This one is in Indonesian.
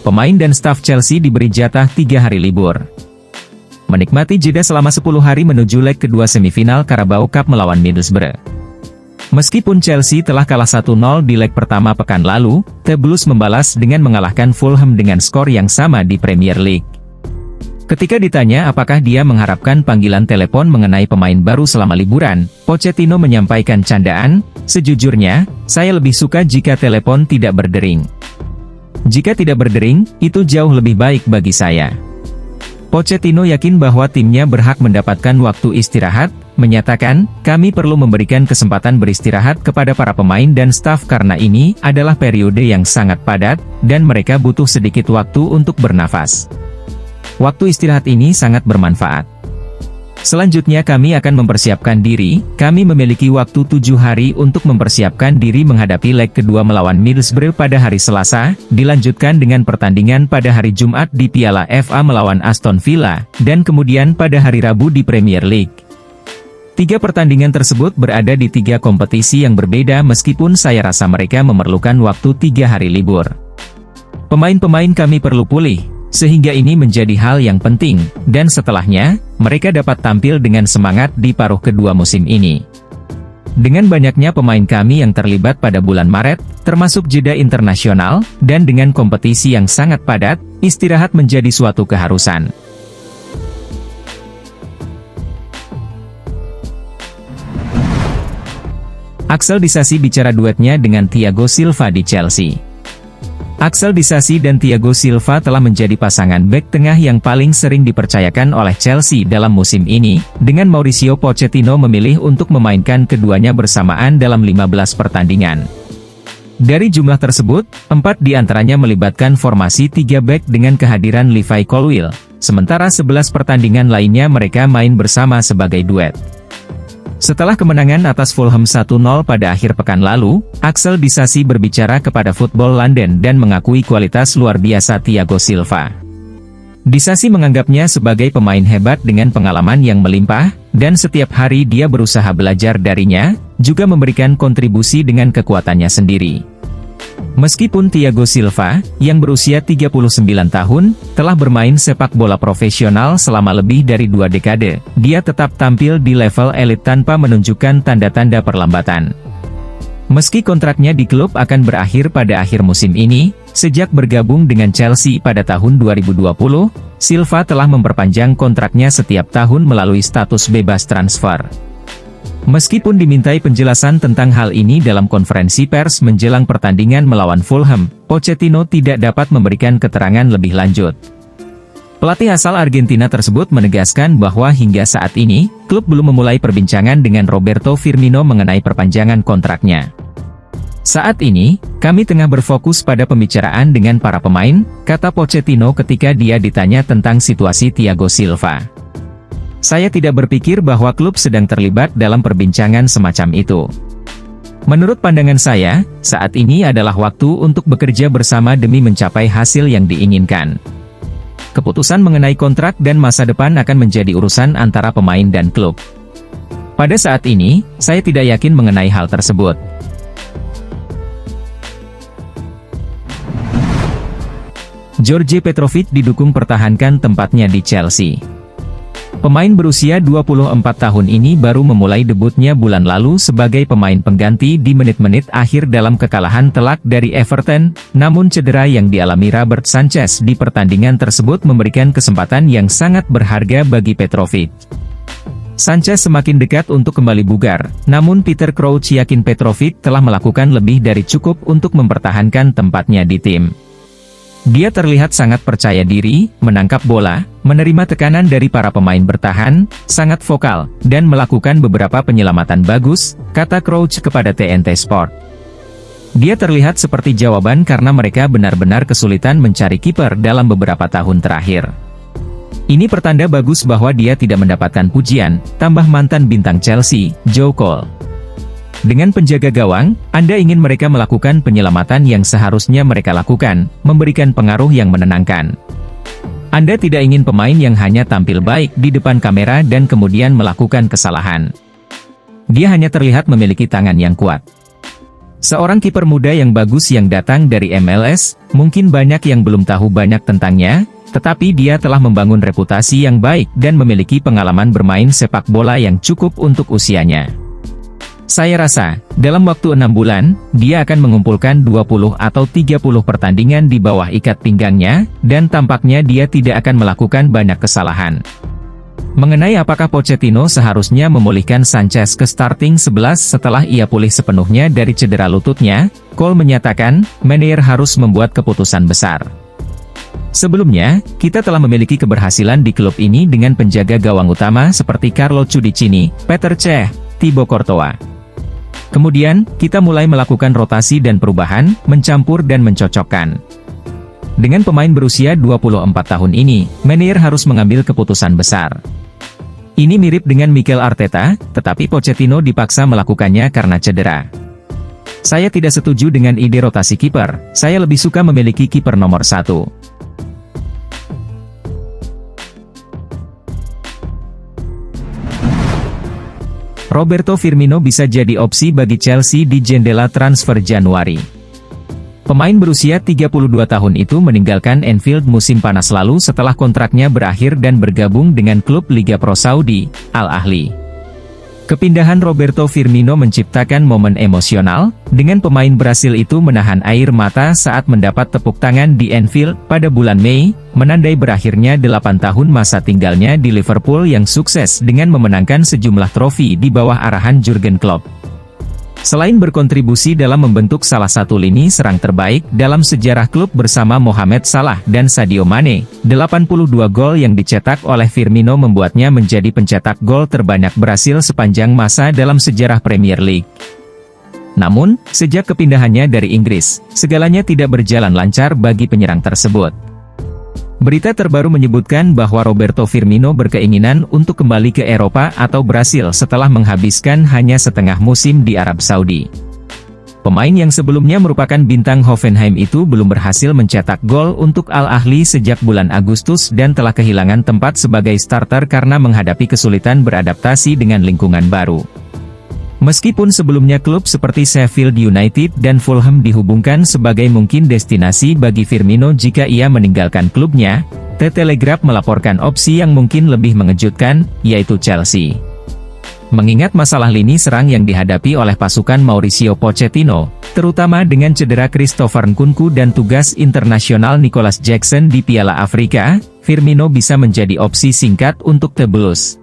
pemain dan staf Chelsea diberi jatah 3 hari libur. Menikmati jeda selama 10 hari menuju leg kedua semifinal Carabao Cup melawan Middlesbrough. Meskipun Chelsea telah kalah 1-0 di leg pertama pekan lalu, The Blues membalas dengan mengalahkan Fulham dengan skor yang sama di Premier League. Ketika ditanya apakah dia mengharapkan panggilan telepon mengenai pemain baru selama liburan, Pochettino menyampaikan candaan, "Sejujurnya, saya lebih suka jika telepon tidak berdering. Jika tidak berdering, itu jauh lebih baik bagi saya." Pochettino yakin bahwa timnya berhak mendapatkan waktu istirahat, menyatakan, "Kami perlu memberikan kesempatan beristirahat kepada para pemain dan staf karena ini adalah periode yang sangat padat, dan mereka butuh sedikit waktu untuk bernafas. Waktu istirahat ini sangat bermanfaat. Selanjutnya kami akan mempersiapkan diri, kami memiliki waktu 7 hari untuk mempersiapkan diri menghadapi leg kedua melawan Middlesbrough pada hari Selasa, dilanjutkan dengan pertandingan pada hari Jumat di Piala FA melawan Aston Villa, dan kemudian pada hari Rabu di Premier League. 3 pertandingan tersebut berada di 3 kompetisi yang berbeda meskipun saya rasa mereka memerlukan waktu 3 hari libur. Pemain-pemain kami perlu pulih, sehingga ini menjadi hal yang penting, dan setelahnya, mereka dapat tampil dengan semangat di paruh kedua musim ini. Dengan banyaknya pemain kami yang terlibat pada bulan Maret, termasuk jeda internasional, dan dengan kompetisi yang sangat padat, istirahat menjadi suatu keharusan. Axel Disasi bicara duetnya dengan Thiago Silva di Chelsea. Axel Disasi dan Thiago Silva telah menjadi pasangan bek tengah yang paling sering dipercayakan oleh Chelsea dalam musim ini, dengan Mauricio Pochettino memilih untuk memainkan keduanya bersamaan dalam 15 pertandingan. Dari jumlah tersebut, 4 diantaranya melibatkan formasi 3 bek dengan kehadiran Levi Colwill, sementara 11 pertandingan lainnya mereka main bersama sebagai duet. Setelah kemenangan atas Fulham 1-0 pada akhir pekan lalu, Axel Disasi berbicara kepada Football London dan mengakui kualitas luar biasa Thiago Silva. Disasi menganggapnya sebagai pemain hebat dengan pengalaman yang melimpah, dan setiap hari dia berusaha belajar darinya, juga memberikan kontribusi dengan kekuatannya sendiri. Meskipun Thiago Silva, yang berusia 39 tahun, telah bermain sepak bola profesional selama lebih dari 2 dekade, dia tetap tampil di level elit tanpa menunjukkan tanda-tanda perlambatan. Meski kontraknya di klub akan berakhir pada akhir musim ini, sejak bergabung dengan Chelsea pada tahun 2020, Silva telah memperpanjang kontraknya setiap tahun melalui status bebas transfer. Meskipun dimintai penjelasan tentang hal ini dalam konferensi pers menjelang pertandingan melawan Fulham, Pochettino tidak dapat memberikan keterangan lebih lanjut. Pelatih asal Argentina tersebut menegaskan bahwa hingga saat ini, klub belum memulai perbincangan dengan Roberto Firmino mengenai perpanjangan kontraknya. "Saat ini, kami tengah berfokus pada pembicaraan dengan para pemain," kata Pochettino ketika dia ditanya tentang situasi Thiago Silva. "Saya tidak berpikir bahwa klub sedang terlibat dalam perbincangan semacam itu. Menurut pandangan saya, saat ini adalah waktu untuk bekerja bersama demi mencapai hasil yang diinginkan. Keputusan mengenai kontrak dan masa depan akan menjadi urusan antara pemain dan klub. Pada saat ini, saya tidak yakin mengenai hal tersebut." George Petrovic didukung pertahankan tempatnya di Chelsea. Pemain berusia 24 tahun ini baru memulai debutnya bulan lalu sebagai pemain pengganti di menit-menit akhir dalam kekalahan telak dari Everton, namun cedera yang dialami Robert Sanchez di pertandingan tersebut memberikan kesempatan yang sangat berharga bagi Petrovic. Sanchez semakin dekat untuk kembali bugar, namun Peter Crouch yakin Petrovic telah melakukan lebih dari cukup untuk mempertahankan tempatnya di tim. Dia terlihat sangat percaya diri, menangkap bola, menerima tekanan dari para pemain bertahan, sangat vokal, dan melakukan beberapa penyelamatan bagus, kata Crouch kepada TNT Sport. Dia terlihat seperti jawaban karena mereka benar-benar kesulitan mencari kiper dalam beberapa tahun terakhir. Ini pertanda bagus bahwa dia tidak mendapatkan pujian, tambah mantan bintang Chelsea, Joe Cole. Dengan penjaga gawang, Anda ingin mereka melakukan penyelamatan yang seharusnya mereka lakukan, memberikan pengaruh yang menenangkan. Anda tidak ingin pemain yang hanya tampil baik di depan kamera dan kemudian melakukan kesalahan. Dia hanya terlihat memiliki tangan yang kuat. Seorang kiper muda yang bagus yang datang dari MLS, mungkin banyak yang belum tahu banyak tentangnya, tetapi dia telah membangun reputasi yang baik dan memiliki pengalaman bermain sepak bola yang cukup untuk usianya. Saya rasa, dalam waktu 6 bulan, dia akan mengumpulkan 20 atau 30 pertandingan di bawah ikat pinggangnya, dan tampaknya dia tidak akan melakukan banyak kesalahan. Mengenai apakah Pochettino seharusnya memulihkan Sanchez ke starting 11 setelah ia pulih sepenuhnya dari cedera lututnya, Cole menyatakan, Meneer harus membuat keputusan besar. Sebelumnya, kita telah memiliki keberhasilan di klub ini dengan penjaga gawang utama seperti Carlo Cudicini, Petr Cech, Thibaut Courtois. Kemudian, kita mulai melakukan rotasi dan perubahan, mencampur dan mencocokkan. Dengan pemain berusia 24 tahun ini, Meneer harus mengambil keputusan besar. Ini mirip dengan Mikel Arteta, tetapi Pochettino dipaksa melakukannya karena cedera. Saya tidak setuju dengan ide rotasi kiper, saya lebih suka memiliki kiper nomor 1. Roberto Firmino bisa jadi opsi bagi Chelsea di jendela transfer Januari. Pemain berusia 32 tahun itu meninggalkan Anfield musim panas lalu setelah kontraknya berakhir dan bergabung dengan klub Liga Pro Saudi, Al Ahly. Kepindahan Roberto Firmino menciptakan momen emosional, dengan pemain Brasil itu menahan air mata saat mendapat tepuk tangan di Anfield pada bulan Mei, menandai berakhirnya 8 tahun masa tinggalnya di Liverpool yang sukses dengan memenangkan sejumlah trofi di bawah arahan Jurgen Klopp. Selain berkontribusi dalam membentuk salah satu lini serang terbaik dalam sejarah klub bersama Mohamed Salah dan Sadio Mane, 82 gol yang dicetak oleh Firmino membuatnya menjadi pencetak gol terbanyak Brasil sepanjang masa dalam sejarah Premier League. Namun, sejak kepindahannya dari Inggris, segalanya tidak berjalan lancar bagi penyerang tersebut. Berita terbaru menyebutkan bahwa Roberto Firmino berkeinginan untuk kembali ke Eropa atau Brasil setelah menghabiskan hanya setengah musim di Arab Saudi. Pemain yang sebelumnya merupakan bintang Hoffenheim itu belum berhasil mencetak gol untuk Al Ahly sejak bulan Agustus dan telah kehilangan tempat sebagai starter karena menghadapi kesulitan beradaptasi dengan lingkungan baru. Meskipun sebelumnya klub seperti Sheffield United dan Fulham dihubungkan sebagai mungkin destinasi bagi Firmino jika ia meninggalkan klubnya, The Telegraph melaporkan opsi yang mungkin lebih mengejutkan, yaitu Chelsea. Mengingat masalah lini serang yang dihadapi oleh pasukan Mauricio Pochettino, terutama dengan cedera Christopher Nkunku dan tugas internasional Nicolas Jackson di Piala Afrika, Firmino bisa menjadi opsi singkat untuk The Blues.